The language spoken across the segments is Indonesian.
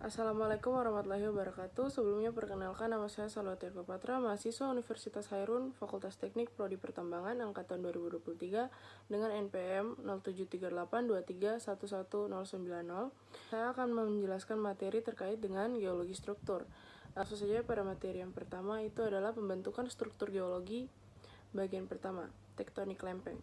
Assalamualaikum warahmatullahi wabarakatuh. Sebelumnya perkenalkan, nama saya Salwatir Patra, mahasiswa Universitas Hairun, Fakultas Teknik Prodi Pertambangan angkatan 2023 dengan NPM 073823111090. Saya akan menjelaskan materi terkait dengan geologi struktur. Langsung saja pada materi yang pertama, itu adalah pembentukan struktur geologi. Bagian pertama, tektonik lempeng.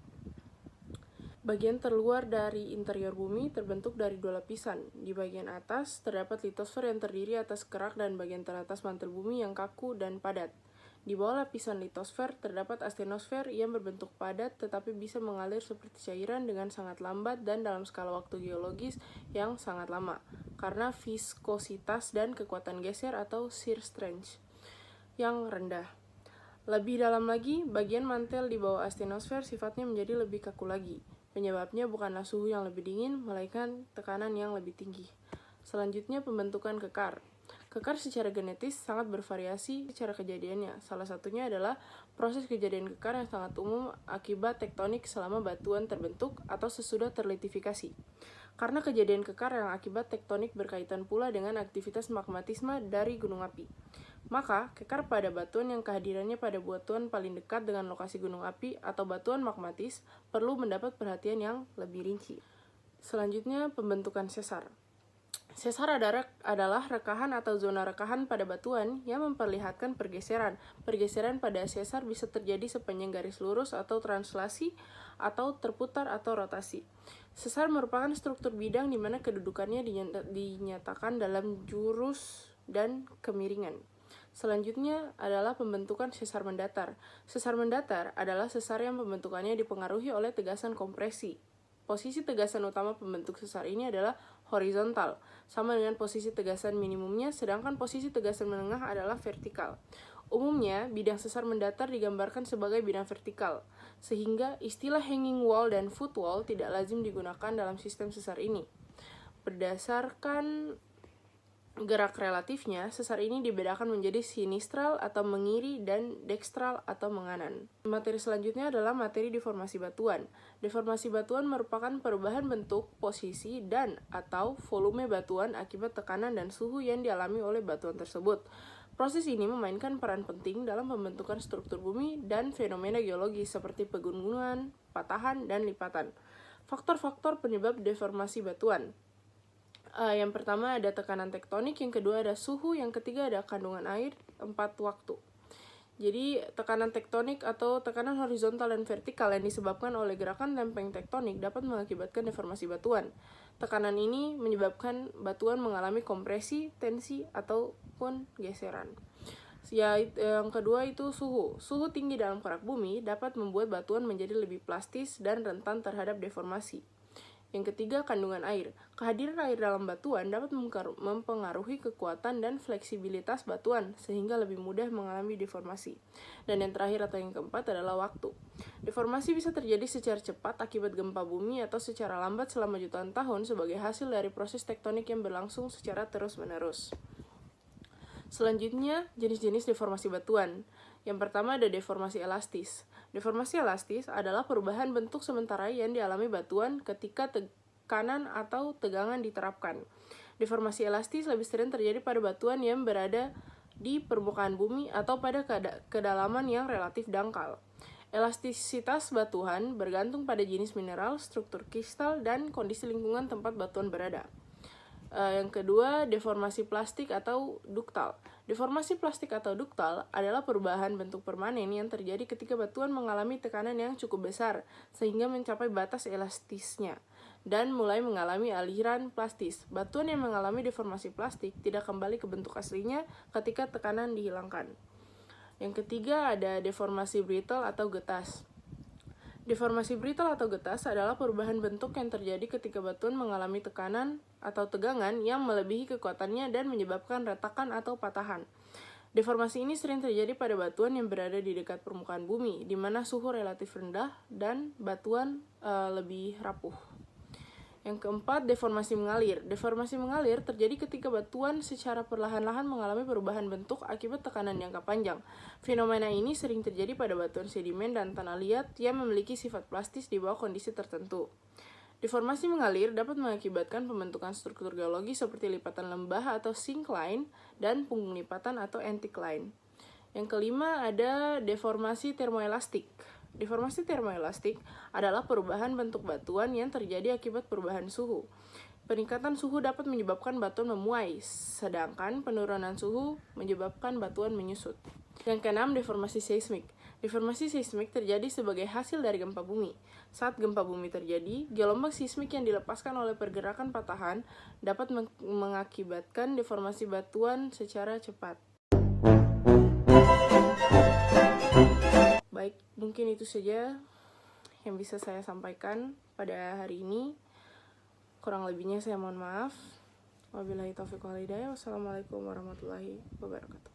Bagian terluar dari interior bumi terbentuk dari dua lapisan. Di bagian atas terdapat litosfer yang terdiri atas kerak dan bagian teratas mantel bumi yang kaku dan padat. Di bawah lapisan litosfer terdapat astenosfer yang berbentuk padat tetapi bisa mengalir seperti cairan dengan sangat lambat dan dalam skala waktu geologis yang sangat lama karena viskositas dan kekuatan geser atau shear strength yang rendah. Lebih dalam lagi, bagian mantel di bawah astenosfer sifatnya menjadi lebih kaku lagi. Penyebabnya bukanlah suhu yang lebih dingin, melainkan tekanan yang lebih tinggi. Selanjutnya, pembentukan kekar. Kekar secara genetis sangat bervariasi secara kejadiannya. Salah satunya adalah proses kejadian kekar yang sangat umum akibat tektonik selama batuan terbentuk atau sesudah terlitifikasi. Karena kejadian kekar yang akibat tektonik berkaitan pula dengan aktivitas magmatisme dari gunung api. Maka, kekar pada batuan yang kehadirannya pada batuan paling dekat dengan lokasi gunung api atau batuan magmatis perlu mendapat perhatian yang lebih rinci. Selanjutnya, pembentukan sesar. Sesar adalah rekahan atau zona rekahan pada batuan yang memperlihatkan pergeseran. Pergeseran pada sesar bisa terjadi sepanjang garis lurus atau translasi, atau terputar atau rotasi. Sesar merupakan struktur bidang di mana kedudukannya dinyatakan dalam jurus dan kemiringan. Selanjutnya adalah pembentukan sesar mendatar. Sesar mendatar adalah sesar yang pembentukannya dipengaruhi oleh tegasan kompresi. Posisi tegasan utama pembentuk sesar ini adalah horizontal, sama dengan posisi tegasan minimumnya, sedangkan posisi tegasan menengah adalah vertikal. Umumnya, bidang sesar mendatar digambarkan sebagai bidang vertikal, sehingga istilah hanging wall dan footwall tidak lazim digunakan dalam sistem sesar ini. Berdasarkan gerak relatifnya, sesar ini dibedakan menjadi sinistral atau mengiri dan dekstral atau menganan. Materi selanjutnya adalah materi deformasi batuan. Deformasi batuan merupakan perubahan bentuk, posisi, dan atau volume batuan akibat tekanan dan suhu yang dialami oleh batuan tersebut. Proses ini memainkan peran penting dalam pembentukan struktur bumi dan fenomena geologis seperti pegunungan, patahan, dan lipatan. Faktor-faktor penyebab deformasi batuan. Yang pertama ada tekanan tektonik, yang kedua ada suhu, yang ketiga ada kandungan air, 4 waktu. Jadi tekanan tektonik atau tekanan horizontal dan vertikal yang disebabkan oleh gerakan lempeng tektonik dapat mengakibatkan deformasi batuan. Tekanan ini menyebabkan batuan mengalami kompresi, tensi, ataupun geseran. Yang kedua itu suhu. Suhu tinggi dalam kerak bumi dapat membuat batuan menjadi lebih plastis dan rentan terhadap deformasi. Yang ketiga, kandungan air. Kehadiran air dalam batuan dapat mempengaruhi kekuatan dan fleksibilitas batuan, sehingga lebih mudah mengalami deformasi. Dan yang terakhir atau yang keempat adalah waktu. Deformasi bisa terjadi secara cepat akibat gempa bumi atau secara lambat selama jutaan tahun sebagai hasil dari proses tektonik yang berlangsung secara terus-menerus. Selanjutnya, jenis-jenis deformasi batuan. Yang pertama ada deformasi elastis. Deformasi elastis adalah perubahan bentuk sementara yang dialami batuan ketika tekanan atau tegangan diterapkan. Deformasi elastis lebih sering terjadi pada batuan yang berada di permukaan bumi atau pada kedalaman yang relatif dangkal. Elastisitas batuan bergantung pada jenis mineral, struktur kristal, dan kondisi lingkungan tempat batuan berada. Yang kedua, deformasi plastik atau duktal. Deformasi plastik atau duktal adalah perubahan bentuk permanen yang terjadi ketika batuan mengalami tekanan yang cukup besar sehingga mencapai batas elastisnya dan mulai mengalami aliran plastis. Batuan yang mengalami deformasi plastik tidak kembali ke bentuk aslinya ketika tekanan dihilangkan. Yang ketiga ada deformasi brittle atau getas. Deformasi brittle atau getas adalah perubahan bentuk yang terjadi ketika batuan mengalami tekanan atau tegangan yang melebihi kekuatannya dan menyebabkan retakan atau patahan. Deformasi ini sering terjadi pada batuan yang berada di dekat permukaan bumi, di mana suhu relatif rendah dan batuan lebih rapuh. Yang keempat, deformasi mengalir. Deformasi mengalir terjadi ketika batuan secara perlahan-lahan mengalami perubahan bentuk akibat tekanan jangka panjang. Fenomena ini sering terjadi pada batuan sedimen dan tanah liat yang memiliki sifat plastis di bawah kondisi tertentu. Deformasi mengalir dapat mengakibatkan pembentukan struktur geologi seperti lipatan lembah atau syncline dan punggung lipatan atau anticline. Yang kelima ada deformasi termoelastik. Deformasi termoelastik adalah perubahan bentuk batuan yang terjadi akibat perubahan suhu. Peningkatan suhu dapat menyebabkan batuan memuai, sedangkan penurunan suhu menyebabkan batuan menyusut. Yang keenam, deformasi seismik. Deformasi seismik terjadi sebagai hasil dari gempa bumi. Saat gempa bumi terjadi, gelombang seismik yang dilepaskan oleh pergerakan patahan dapat mengakibatkan deformasi batuan secara cepat. Baik, mungkin itu saja yang bisa saya sampaikan pada hari ini. Kurang lebihnya saya mohon maaf. Wabillahi taufiq wal hidayah. Wassalamualaikum warahmatullahi wabarakatuh.